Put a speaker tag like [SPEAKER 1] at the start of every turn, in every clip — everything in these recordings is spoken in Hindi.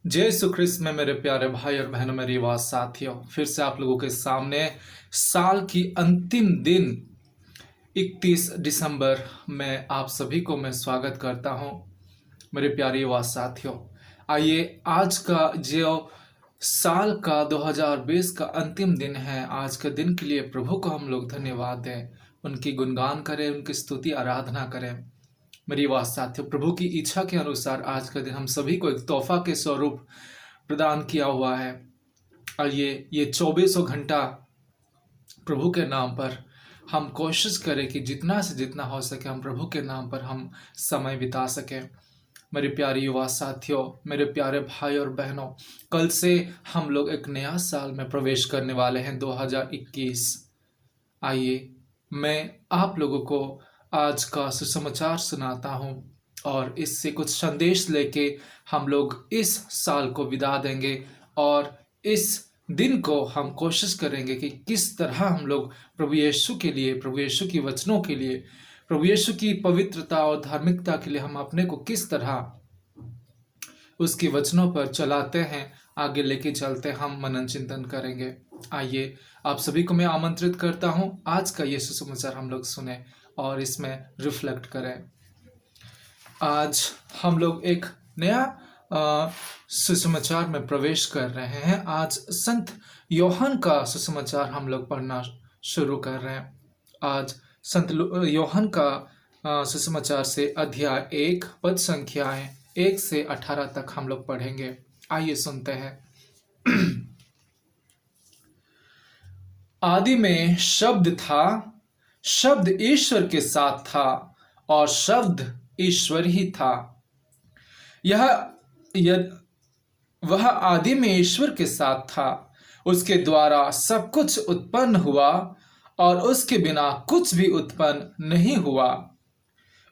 [SPEAKER 1] जय यीशु ख्रिस्त में मेरे प्यारे भाई और बहनों, मेरी आवाज साथियों, फिर से आप लोगों के सामने साल की अंतिम दिन 31 दिसंबर में आप सभी को मैं स्वागत करता हूं। मेरे प्यारे आवाज साथियों, आइए आज का जो साल का 2020 का अंतिम दिन है, आज के दिन के लिए प्रभु को हम लोग धन्यवाद दें, उनकी गुणगान करें, उनकी स्तुति आराधना करें। मेरी आवाज साथियों, प्रभु की इच्छा के अनुसार आज का दिन हम सभी को एक तोहफा के स्वरूप प्रदान किया हुआ है। आइए ये 2400 घंटा प्रभु के नाम पर हम कोशिश करें कि जितना से जितना हो सके हम प्रभु के नाम पर हम समय बिता सकें। मेरे प्यारे युवा साथियों, मेरे प्यारे भाई और बहनों, कल से हम लोग एक नया साल में प्रवेश करने वाले हैं, 2021। आइए मैं आप लोगों को आज का सुसमाचार सुनाता हूं और इससे कुछ संदेश लेके हम लोग इस साल को विदा देंगे और इस दिन को हम कोशिश करेंगे कि किस तरह हम लोग प्रभु यीशु के लिए, प्रभु यीशु की वचनों के लिए, प्रभु यीशु की पवित्रता और धार्मिकता के लिए हम अपने को किस तरह उसके वचनों पर चलाते हैं, आगे लेके चलते हम मनन चिंतन करेंगे। आइए आप सभी को मैं आमंत्रित करता हूं, आज का ये सुसमाचार हम लोग सुने और इसमें रिफ्लेक्ट करें। आज हम लोग एक नया सुसमाचार में प्रवेश कर रहे हैं। आज संत योहन का सुसमाचार हम लोग पढ़ना शुरू कर रहे हैं। आज संत योहन का सुसमाचार से अध्याय 1 पद संख्याएं 1 से 18 तक हम लोग पढ़ेंगे। आइए सुनते हैं। आदि में शब्द था, शब्द ईश्वर के साथ था और शब्द ईश्वर ही था। वह आदि में ईश्वर के साथ था। उसके द्वारा सब कुछ उत्पन्न हुआ और उसके बिना कुछ भी उत्पन्न नहीं हुआ।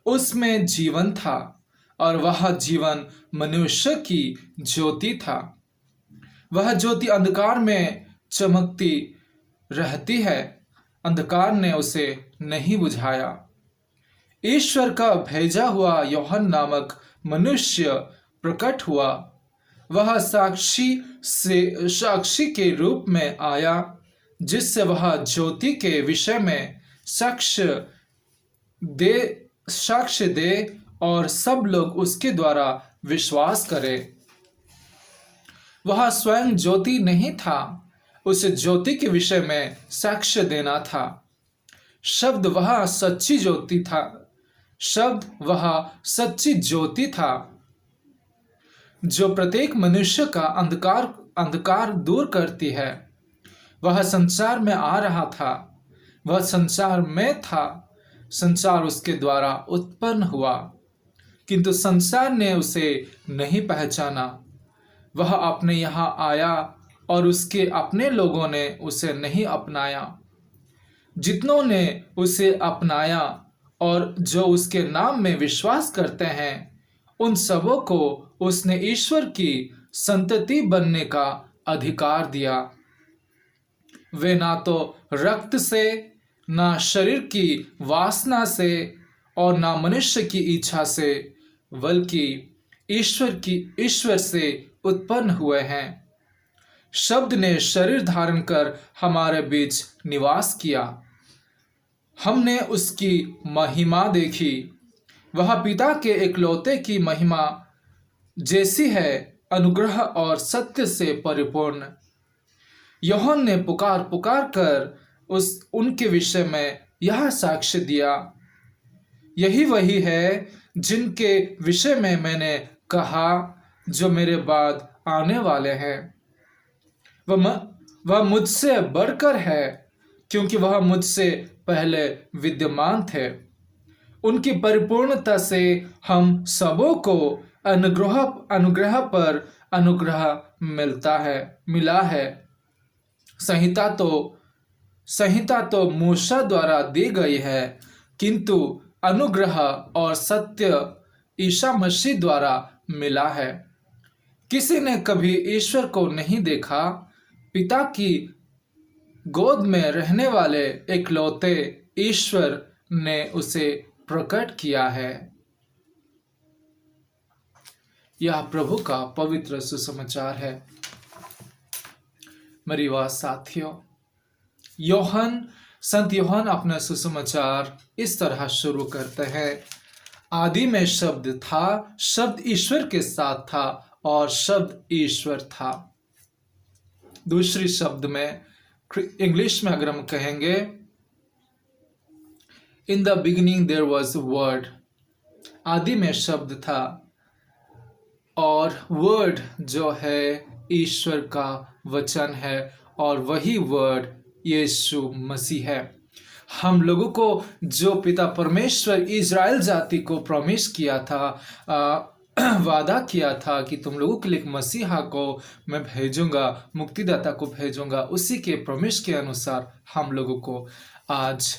[SPEAKER 1] उसमें जीवन था और वह जीवन मनुष्य की ज्योति था। वह ज्योति अंधकार में चमकती रहती है, अंधकार ने उसे नहीं बुझाया। ईश्वर का भेजा हुआ यूहन्ना नामक मनुष्य प्रकट हुआ। वह साक्षी के रूप में आया, जिससे वह ज्योति के विषय में साक्ष्य दे और सब लोग उसके द्वारा विश्वास करें। वह स्वयं ज्योति नहीं था, उसे ज्योति के विषय में साक्ष्य देना था। शब्द वह सच्ची ज्योति था, जो प्रत्येक मनुष्य का अंधकार दूर करती है। वह संसार में आ रहा था, वह संसार में था, संसार उसके द्वारा उत्पन्न हुआ, किंतु संसार ने उसे नहीं पहचाना। वह अपने यहाँ आया और उसके अपने लोगों ने उसे नहीं अपनाया। जितनों ने उसे अपनाया और जो उसके नाम में विश्वास करते हैं, उन सबों को उसने ईश्वर की संतति बनने का अधिकार दिया। वे ना तो रक्त से, ना शरीर की वासना से और ना मनुष्य की इच्छा से, बल्कि ईश्वर से उत्पन्न हुए हैं। शब्द ने शरीर धारण कर हमारे बीच निवास किया। हमने उसकी महिमा देखी। वह पिता के एकलौते की महिमा जैसी है, अनुग्रह और सत्य से परिपूर्ण। यूहन्ना ने पुकार कर उनके विषय में यह साक्ष्य दिया, यही वही है जिनके विषय में मैंने कहा, जो मेरे बाद आने वाले हैं। वह मुझसे बढ़कर है, क्योंकि वह मुझसे पहले विद्यमान थे। उनकी परिपूर्णता से हम सबों को अनुग्रह पर अनुग्रह मिला है। संहिता तो मूसा द्वारा दी गई है, किंतु अनुग्रह और सत्य ईसा मसीह द्वारा मिला है। किसी ने कभी ईश्वर को नहीं देखा। पिता की गोद में रहने वाले एकलौते ईश्वर ने उसे प्रकट किया है। यह प्रभु का पवित्र सुसमाचार है। मेरी बात साथियों, संत योहन अपना सुसमाचार इस तरह शुरू करते हैं। आदि में शब्द था, शब्द ईश्वर के साथ था और शब्द ईश्वर था। दूसरी शब्द में, इंग्लिश में अगर हम कहेंगे, in the beginning there was word. आदि में शब्द था और वर्ड जो है ईश्वर का वचन है और वही वर्ड यीशु मसीह है। हम लोगों को जो पिता परमेश्वर इज़राइल जाति को प्रॉमिस किया था, वादा किया था कि तुम लोगों के लिए एक मसीहा को मैं भेजूंगा, मुक्तिदाता को भेजूंगा, उसी के प्रॉमिस के अनुसार हम लोगों को आज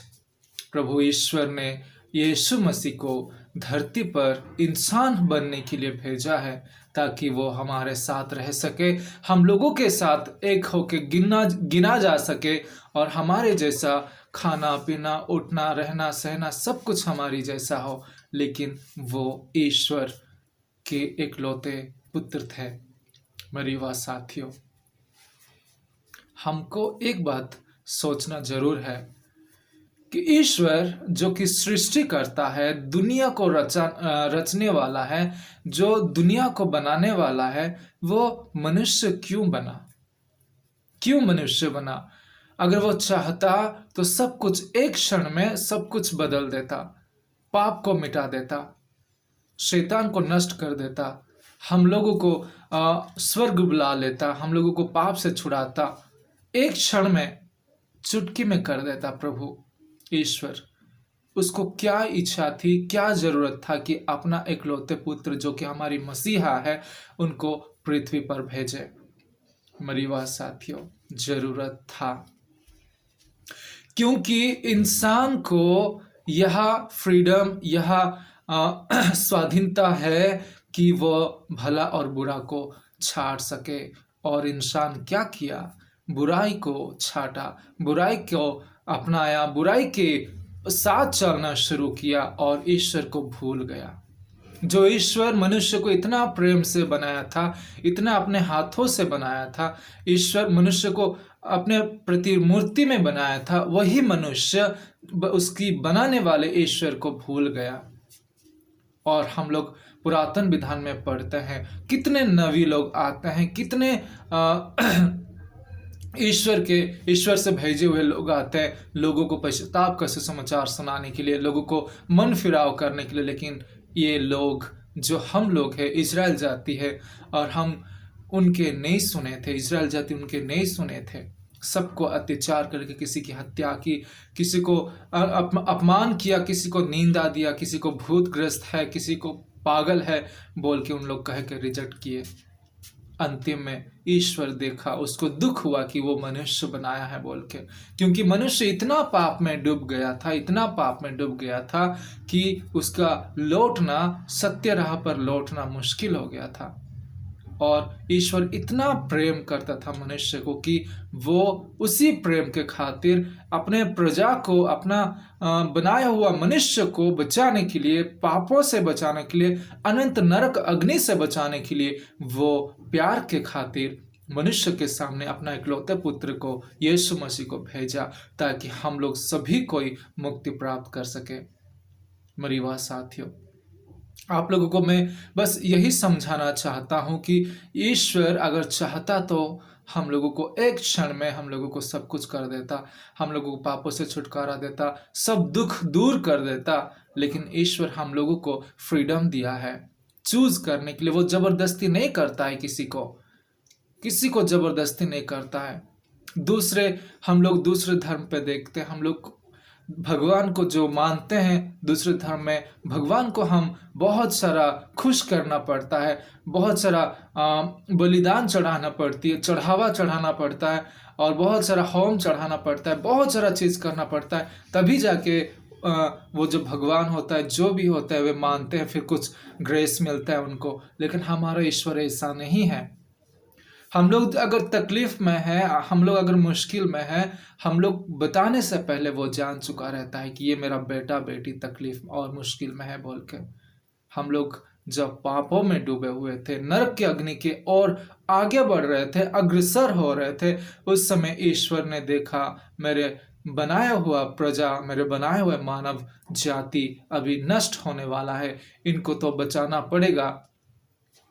[SPEAKER 1] प्रभु ईश्वर ने यीशु मसीह को धरती पर इंसान बनने के लिए भेजा है, ताकि वो हमारे साथ रह सके, हम लोगों के साथ एक होके गिना जा सके और हमारे जैसा खाना पीना, उठना, रहना, सहना सब कुछ हमारी जैसा हो। लेकिन वो ईश्वर के इकलौते पुत्र थे। मेरी बात साथियों, हमको एक बात सोचना जरूर है कि ईश्वर जो कि सृष्टि करता है, दुनिया को रचने वाला है, जो दुनिया को बनाने वाला है, वो मनुष्य क्यों बना? क्यों मनुष्य बना? अगर वो चाहता तो सब कुछ एक क्षण में सब कुछ बदल देता, पाप को मिटा देता, शैतान को नष्ट कर देता, हम लोगों को स्वर्ग बुला लेता, हम लोगों को पाप से छुड़ाता, एक क्षण में, चुटकी में कर देता प्रभु ईश्वर। उसको क्या इच्छा थी, क्या जरूरत था कि अपना इकलौते पुत्र जो कि हमारी मसीहा है उनको पृथ्वी पर भेजे? मेरी बात साथियों, जरूरत था, क्योंकि इंसान को यह फ्रीडम, यह स्वाधीनता है कि वह भला और बुरा को छाड़ सके। और इंसान क्या किया? बुराई को छाटा, बुराई को अपनाया, बुराई के साथ चलना शुरू किया और ईश्वर को भूल गया। जो ईश्वर मनुष्य को इतना प्रेम से बनाया था, इतना अपने हाथों से बनाया था, ईश्वर मनुष्य को अपने प्रतिमूर्ति में बनाया था, वही मनुष्य उसकी बनाने वाले ईश्वर को भूल गया। और हम लोग पुरातन विधान में पढ़ते हैं, कितने नबी लोग आते हैं, कितने ईश्वर से भेजे हुए लोग आते हैं लोगों को पश्चाताप का सुसमाचार सुनाने के लिए, लोगों को मन फिराव करने के लिए। लेकिन ये लोग, जो हम लोग हैं, इज़राइल जाति है, और हम उनके नहीं सुने थे, इज़राइल जाति उनके नहीं सुने थे। सबको अत्याचार करके किसी की हत्या की, किसी को अपमान किया, किसी को निंदा दिया, किसी को भूतग्रस्त है, किसी को पागल है बोल के उन लोग कह के रिजेक्ट किए। अंतिम में ईश्वर देखा, उसको दुख हुआ कि वो मनुष्य बनाया है बोल के, क्योंकि मनुष्य इतना पाप में डूब गया था, इतना पाप में डूब गया था कि उसका लौटना, सत्य राह पर लौटना मुश्किल हो गया था। और ईश्वर इतना प्रेम करता था मनुष्य को कि वो उसी प्रेम के खातिर अपने प्रजा को, अपना बनाया हुआ मनुष्य को बचाने के लिए, पापों से बचाने के लिए, अनंत नरक अग्नि से बचाने के लिए, वो प्यार के खातिर मनुष्य के सामने अपना इकलौते पुत्र को, यीशु मसीह को भेजा, ताकि हम लोग सभी कोई मुक्ति प्राप्त कर सके। मेरी बात साथियों, आप लोगों को मैं बस यही समझाना चाहता हूं कि ईश्वर अगर चाहता तो हम लोगों को एक क्षण में हम लोगों को सब कुछ कर देता, हम लोगों को पापों से छुटकारा देता, सब दुख दूर कर देता। लेकिन ईश्वर हम लोगों को फ्रीडम दिया है चूज करने के लिए। वो जबरदस्ती नहीं करता है, किसी को जबरदस्ती नहीं करता है। हम लोग दूसरे धर्म पे देखते हैं, हम लोग भगवान को जो मानते हैं दूसरे धर्म में, भगवान को हम बहुत सारा खुश करना पड़ता है, बहुत सारा बलिदान चढ़ावा चढ़ाना पड़ता है, और बहुत सारा होम चढ़ाना पड़ता है, बहुत सारा चीज़ करना पड़ता है, तभी जाके वो जो भगवान होता है, जो भी होता है, वे मानते हैं, फिर कुछ ग्रेस मिलता है उनको। लेकिन हमारा ईश्वर ऐसा नहीं है। हम लोग अगर तकलीफ में है, हम लोग अगर मुश्किल में है, हम लोग बताने से पहले वो जान चुका रहता है कि ये मेरा बेटा बेटी तकलीफ और मुश्किल में है बोल के। हम लोग जब पापों में डूबे हुए थे, नरक की अग्नि के ओर आगे बढ़ रहे थे, अग्रसर हो रहे थे, उस समय ईश्वर ने देखा मेरे बनाया हुआ प्रजा, मेरे बनाए हुए मानव जाति अभी नष्ट होने वाला है, इनको तो बचाना पड़ेगा।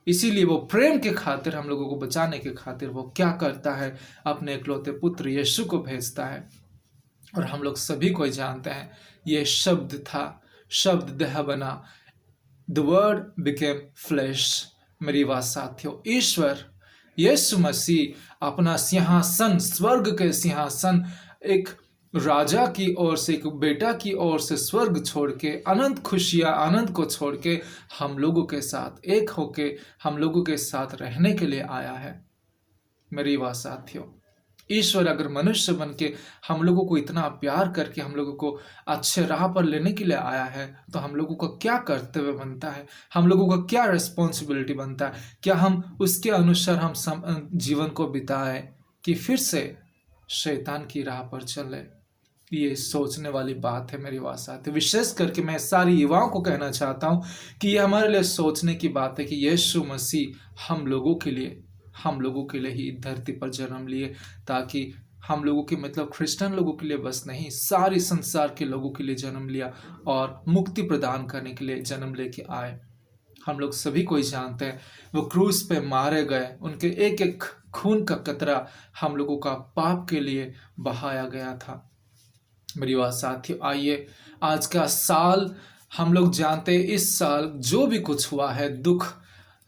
[SPEAKER 1] इसीलिए वो प्रेम के खातिर, हम लोगों को बचाने के खातिर वो क्या करता है, अपने इकलौते पुत्र यीशु को भेजता है। और हम लोग सभी को जानते हैं ये शब्द था, शब्द देह बना, द वर्ड बिकेम फ्लैश। मेरी बात साथियों, ईश्वर यीशु मसीह अपना सिंहासन, स्वर्ग के सिंहासन, एक राजा की ओर से, एक बेटा की ओर से स्वर्ग छोड़ के, अनंत खुशियां, आनंद को छोड़ के हम लोगों के साथ एक होके हम लोगों के साथ रहने के लिए आया है। मेरी बात साथियों, ईश्वर अगर मनुष्य बन के हम लोगों को इतना प्यार करके हम लोगों को अच्छे राह पर लेने के लिए आया है, तो हम लोगों का क्या कर्तव्य बनता है, हम लोगों का क्या रिस्पॉन्सिबिलिटी बनता है? क्या हम उसके अनुसार हम जीवन को बिताएं कि फिर से शैतान की राह पर चले? ये सोचने वाली बात है मेरी बात साथ। विशेष करके मैं सारी युवाओं को कहना चाहता हूँ कि ये हमारे लिए सोचने की बात है कि यीशु मसीह हम लोगों के लिए ही धरती पर जन्म लिए, ताकि हम लोगों के, मतलब क्रिश्चियन लोगों के लिए बस नहीं, सारी संसार के लोगों के लिए जन्म लिया और मुक्ति प्रदान करने के लिए जन्म लेके आए। हम लोग सभी को जानते हैं वो क्रूस पे मारे गए, उनके एक एक खून का कतरा हम लोगों का पाप के लिए बहाया गया था। मेरी बात साथियों, आइए आज का साल हम लोग जानते हैं, इस साल जो भी कुछ हुआ है, दुख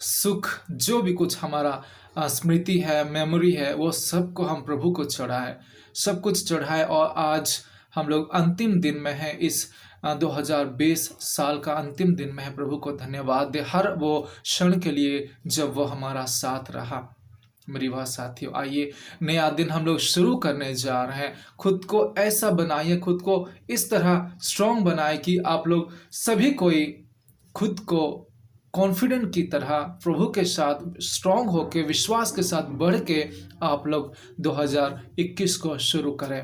[SPEAKER 1] सुख, जो भी कुछ हमारा स्मृति है, मेमोरी है, वो सब को हम प्रभु को चढ़ाए, सब कुछ चढ़ाए। और आज हम लोग अंतिम दिन में हैं, इस 2020 साल का अंतिम दिन में है। प्रभु को धन्यवाद दे हर वो क्षण के लिए जब वो हमारा साथ रहा। मेरी बात साथियों, आइए नया दिन हम लोग शुरू करने जा रहे हैं। खुद को ऐसा बनाइए, खुद को इस तरह स्ट्रांग बनाए कि आप लोग सभी कोई खुद को कॉन्फिडेंट की तरह प्रभु के साथ स्ट्रांग होके, विश्वास के साथ बढ़ के आप लोग 2021 को शुरू करें।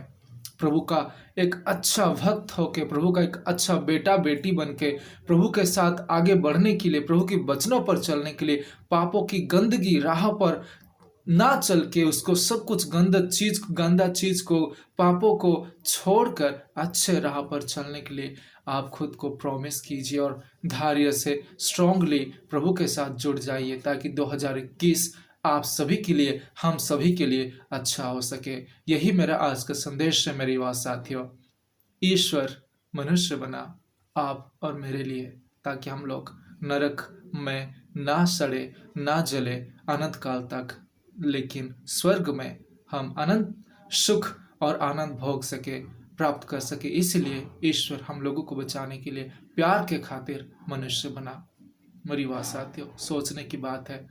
[SPEAKER 1] प्रभु का एक अच्छा भक्त होके, प्रभु का एक अच्छा बेटा बेटी बन के, प्रभु के साथ आगे बढ़ने के लिए, प्रभु के वचनों पर चलने के लिए, पापों की गंदगी राह पर ना चल के, उसको सब कुछ गंदा चीज को, पापों को छोड़कर अच्छे राह पर चलने के लिए आप खुद को प्रॉमिस कीजिए और धैर्य से स्ट्रांगली प्रभु के साथ जुड़ जाइए, ताकि 2021 आप सभी के लिए, हम सभी के लिए अच्छा हो सके। यही मेरा आज का संदेश है मेरी बात साथियों। ईश्वर मनुष्य बना आप और मेरे लिए, ताकि हम लोग नरक में ना सड़े, ना जले अनंत काल तक, लेकिन स्वर्ग में हम अनंत सुख और आनंद भोग सके, प्राप्त कर सके। इसलिए ईश्वर हम लोगों को बचाने के लिए प्यार के खातिर मनुष्य बना। मेरी बात साथियों, सोचने की बात है।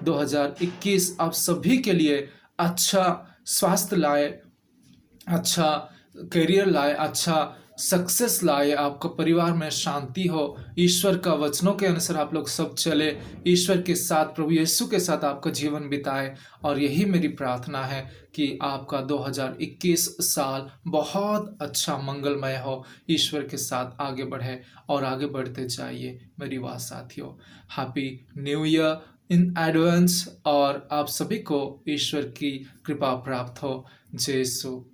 [SPEAKER 1] 2021 आप सभी के लिए अच्छा स्वास्थ्य लाए, अच्छा करियर लाए, अच्छा सक्सेस लाए, आपका परिवार में शांति हो, ईश्वर का वचनों के अनुसार आप लोग सब चले, ईश्वर के साथ, प्रभु यीशु के साथ आपका जीवन बिताए। और यही मेरी प्रार्थना है कि आपका 2021 साल बहुत अच्छा मंगलमय हो, ईश्वर के साथ आगे बढ़े और आगे बढ़ते जाइए। मेरी बात साथियों, happy new year in advance, और आप सभी को ईश्वर की कृपा प्राप्त हो। जय यीशु।